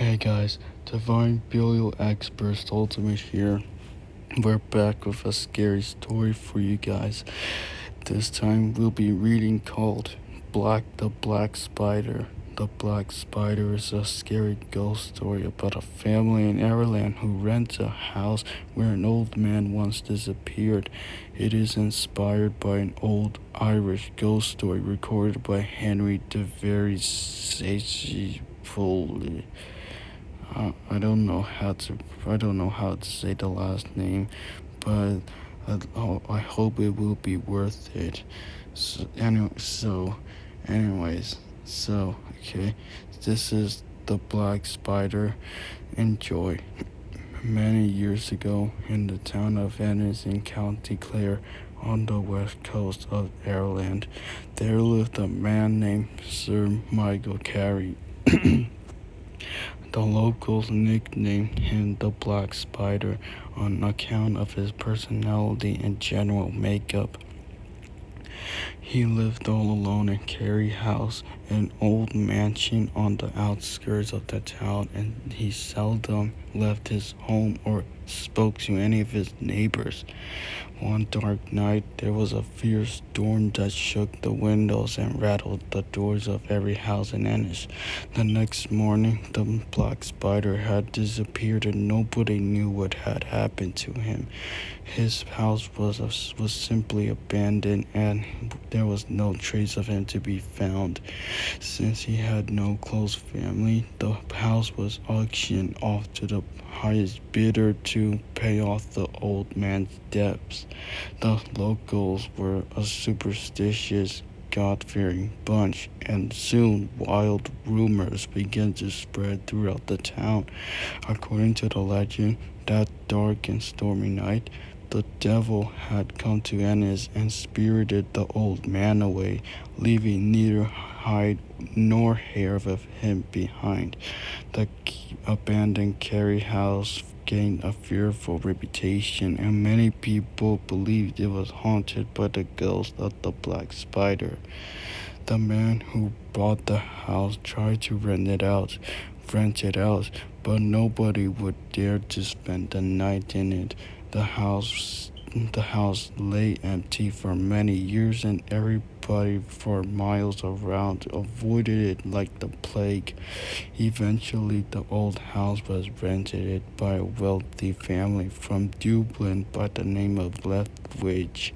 Hey guys, Divine Burial Experts Ultimate here. We're back with a scary story for you guys. This time we'll be reading called the Black Spider. The Black Spider is a scary ghost story about a family in Ireland who rents a house where an old man once disappeared. It is inspired by an old Irish ghost story recorded by Henry de Very Foley. I don't know how to say the last name, but I hope it will be worth it. Anyways, okay, this is the Black Spider. Enjoy. Many years ago, in the town of Ennis in County Clare, on the west coast of Ireland, there lived a man named Sir Michael Carey. The locals nicknamed him the Black Spider on account of his personality and general makeup. He lived all alone in Carey House, an old mansion on the outskirts of the town, and he seldom left his home or spoke to any of his neighbors. One dark night, there was a fierce storm that shook the windows and rattled the doors of every house in Ennis. The next morning, the Black Spider had disappeared and nobody knew what had happened to him. His house was simply abandoned and there was no trace of him to be found. Since he had no close family, the house was auctioned off to the highest bidder to pay off the old man's debts. The locals were a superstitious, God-fearing bunch, and soon wild rumors began to spread throughout the town. According to the legend, that dark and stormy night, the devil had come to Ennis and spirited the old man away, leaving neither hide nor hair of him behind. The abandoned Carey house gained a fearful reputation, and many people believed it was haunted by the ghost of the Black Spider. The man who bought the house tried to rent it out, but nobody would dare to spend the night in it. The house lay empty for many years, and everybody for miles around avoided it like the plague. Eventually, the old house was rented by a wealthy family from Dublin by the name of Lethbridge.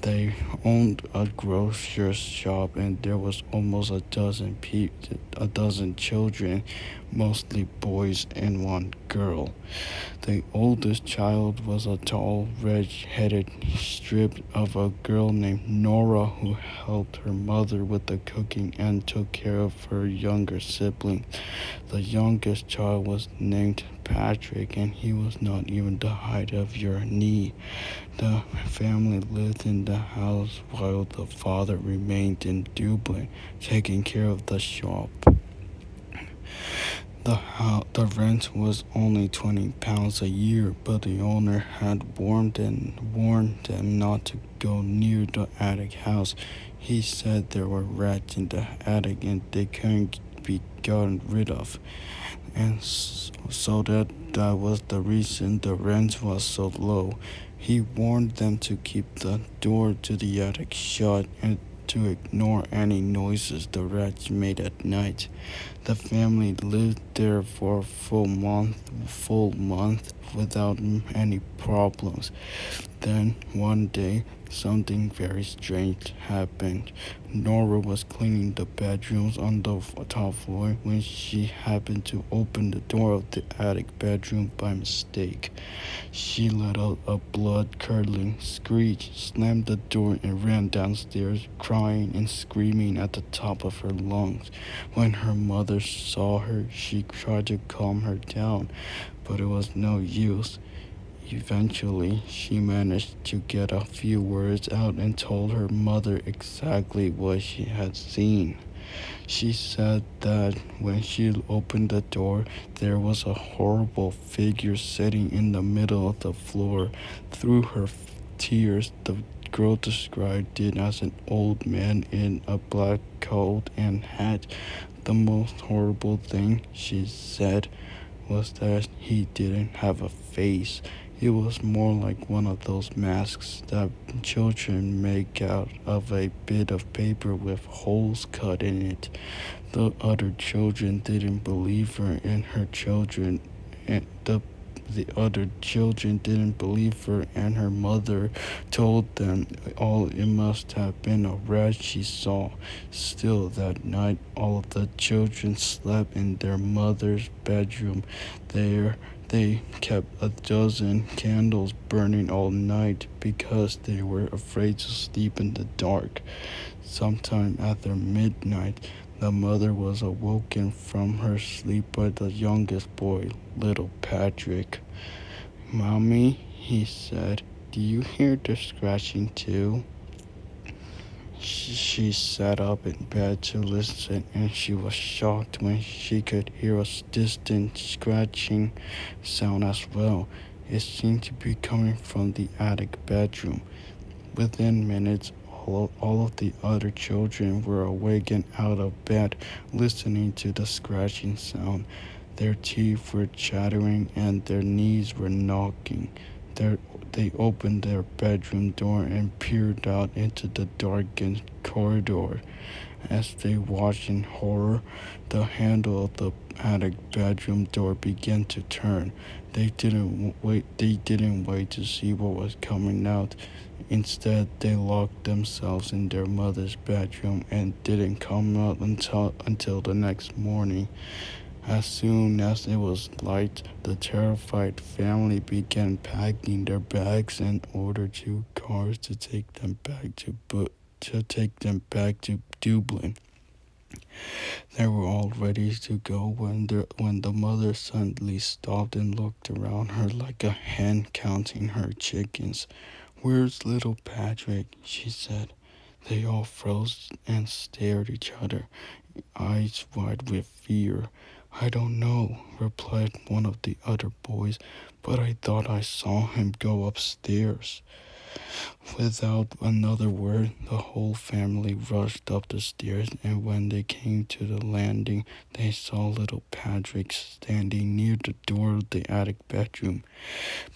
They owned a grocer's shop, and there was almost a dozen children, mostly boys and one girl. The oldest child was a tall, red-headed strip of a girl named Nora who helped her mother with the cooking and took care of her younger sibling. The youngest child was named Patrick, and he was not even the height of your knee. The family lived in the house while the father remained in Dublin, taking care of the shop. The rent was only £20 a year, but the owner had warned them not to go near the attic house. He said there were rats in the attic and they couldn't be gotten rid of, and so that was the reason the rent was so low. He warned them to keep the door to the attic shut and to ignore any noises the rats made at night. The family lived there for a full month without any problems. Then one day, something very strange happened. Nora was cleaning the bedrooms on the top floor when she happened to open the door of the attic bedroom by mistake. She let out a blood-curdling screech, slammed the door, and ran downstairs, crying and screaming at the top of her lungs. When her mother saw her, she tried to calm her down, but it was no use. Eventually, she managed to get a few words out and told her mother exactly what she had seen. She said that when she opened the door, there was a horrible figure sitting in the middle of the floor. Through her tears, the girl described it as an old man in a black coat and hat. The most horrible thing, she said, was that he didn't have a face. It was more like one of those masks that children make out of a bit of paper with holes cut in it. The other children didn't believe her and her children and the other children didn't believe her, and her mother told them all it must have been a rat she saw. Still, that night, all of the children slept in their mother's bedroom. There, they kept a dozen candles burning all night because they were afraid to sleep in the dark. Sometime after midnight, the mother was awoken from her sleep by the youngest boy, little Patrick. "Mommy," he said, "do you hear the scratching too?" She sat up in bed to listen, and she was shocked when she could hear a distant scratching sound as well. It seemed to be coming from the attic bedroom. Within minutes, all of the other children were awake and out of bed, listening to the scratching sound. Their teeth were chattering and their knees were knocking. They opened their bedroom door and peered out into the darkened corridor. As they watched in horror, the handle of the attic bedroom door began to turn. They didn't wait to see what was coming out. Instead, they locked themselves in their mother's bedroom and didn't come out until the next morning. As soon as it was light, the terrified family began packing their bags and ordered 2 cars to take them back to Dublin. They were all ready to go when the mother suddenly stopped and looked around her like a hen counting her chickens. "Where's little Patrick?" she said. They all froze and stared at each other, eyes wide with fear. "I don't know," replied one of the other boys, "but I thought I saw him go upstairs." Without another word, the whole family rushed up the stairs, and when they came to the landing, they saw little Patrick standing near the door of the attic bedroom.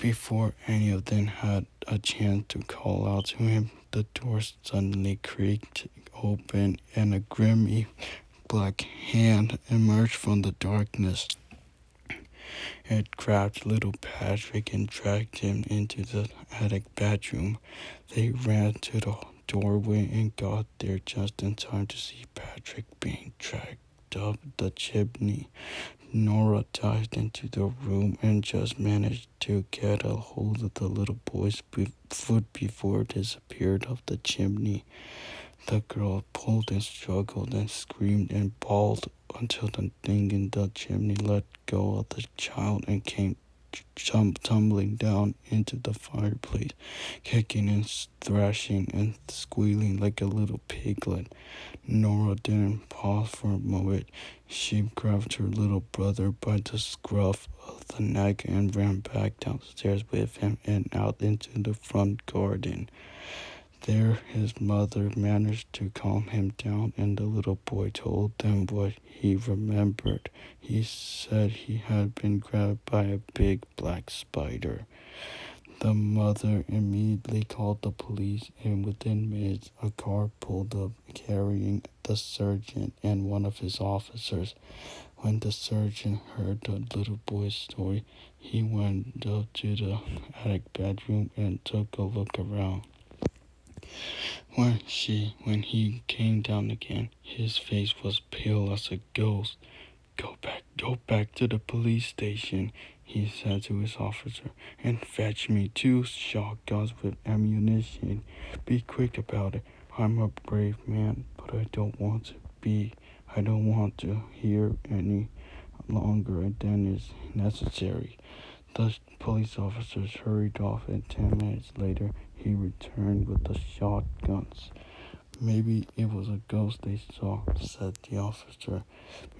Before any of them had a chance to call out to him, the door suddenly creaked open, and a grimy black hand emerged from the darkness. It grabbed little Patrick and dragged him into the attic bedroom. They ran to the doorway and got there just in time to see Patrick being dragged up the chimney. Nora dived into the room and just managed to get a hold of the little boy's foot before it disappeared up the chimney. The girl pulled and struggled and screamed and bawled until the thing in the chimney let go of the child and came tumbling down into the fireplace, kicking and thrashing and squealing like a little piglet. Nora didn't pause for a moment. She grabbed her little brother by the scruff of the neck and ran back downstairs with him and out into the front garden. There his mother managed to calm him down, and the little boy told them what he remembered. He said he had been grabbed by a big black spider. The mother immediately called the police, and within minutes a car pulled up carrying the sergeant and one of his officers. When the sergeant heard the little boy's story, he went up to the attic bedroom and took a look around. When he came down again, his face was pale as a ghost. Go back to the police station," he said to his officer, "and fetch me 2 shotguns with ammunition. Be quick about it. I'm a brave man, but I don't want to hear any longer than is necessary." The police officers hurried off, and 10 minutes later he returned with the shotguns. "Maybe it was a ghost they saw," said the officer.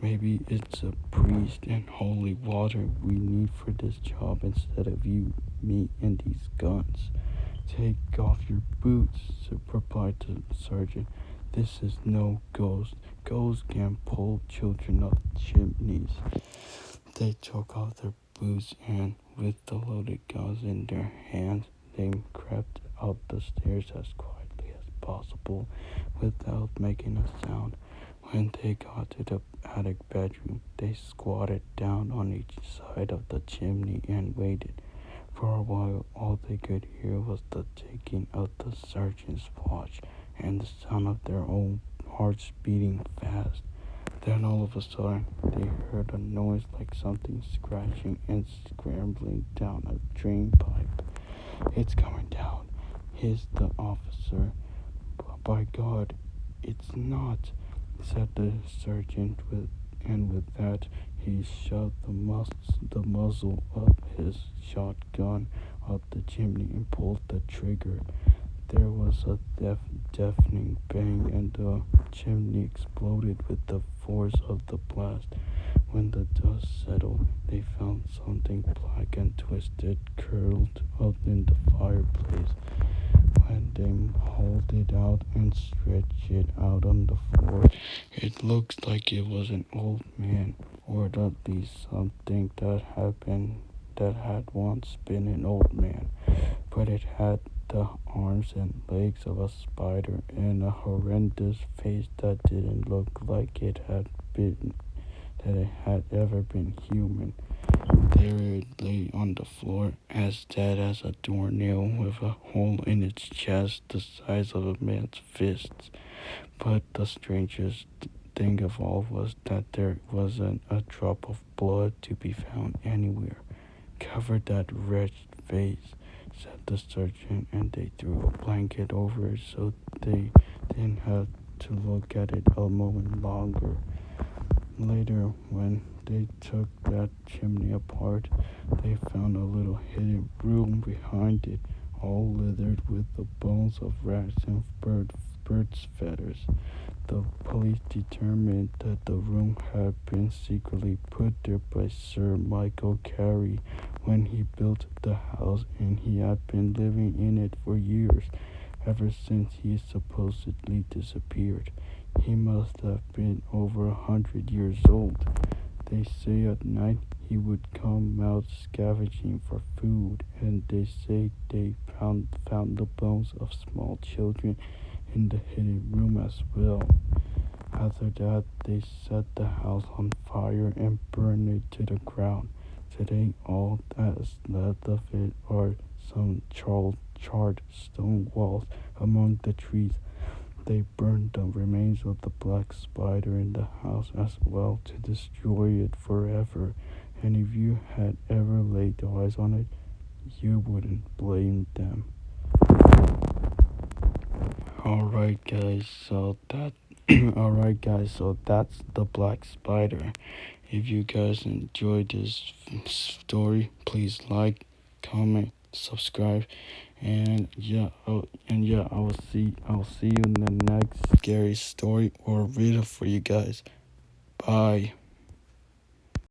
"Maybe it's a priest and holy water we need for this job instead of you, me, and these guns." "Take off your boots," replied the sergeant. This is no ghost. Ghosts can pull children up chimneys. They took off their boots and, with the loaded guns in their hands, they crept up the stairs as quietly as possible without making a sound. When they got to the attic bedroom, they squatted down on each side of the chimney and waited. For a while, all they could hear was the ticking of the sergeant's watch and the sound of their own hearts beating fast. Then all of a sudden, they heard a noise like something scratching and scrambling down a drain pipe. "It's coming down," hissed the officer. "By God, it's not," said the sergeant, and with that he shoved the muzzle of his shotgun up the chimney and pulled the trigger. There was a deafening bang, and the chimney exploded with the force of the blast. When the dust settled, they found something black and twisted curled up in the fireplace. When they hauled it out and stretched it out on the floor, it looked like it was an old man, or at least something that had once been an old man, but it had the arms and legs of a spider and a horrendous face that didn't look like it had ever been human. There it lay on the floor, as dead as a doornail, with a hole in its chest the size of a man's fist. But the strangest thing of all was that there wasn't a drop of blood to be found anywhere. "Cover that wretched face," said the surgeon, and they threw a blanket over it so they didn't have to look at it a moment longer. Later, when they took that chimney apart, they found a little hidden room behind it, all littered with the bones of rats and birds' feathers. The police determined that the room had been secretly put there by Sir Michael Carey when he built the house, and he had been living in it for years, ever since he supposedly disappeared. He must have been over 100 years old. They say at night he would come out scavenging for food, and they say they found the bones of small children in the hidden room as well. After that, they set the house on fire and burned it to the ground. Today, all that is left of it are some charred stone walls among the trees. They burned the remains of the black spider in the house as well to destroy it forever. And if you had ever laid eyes on it, you wouldn't blame them. Alright guys, so that alright guys, so that's the black spider. If you guys enjoyed this story, please like, comment, subscribe, and I'll see you in the next scary story or read it for you guys. Bye.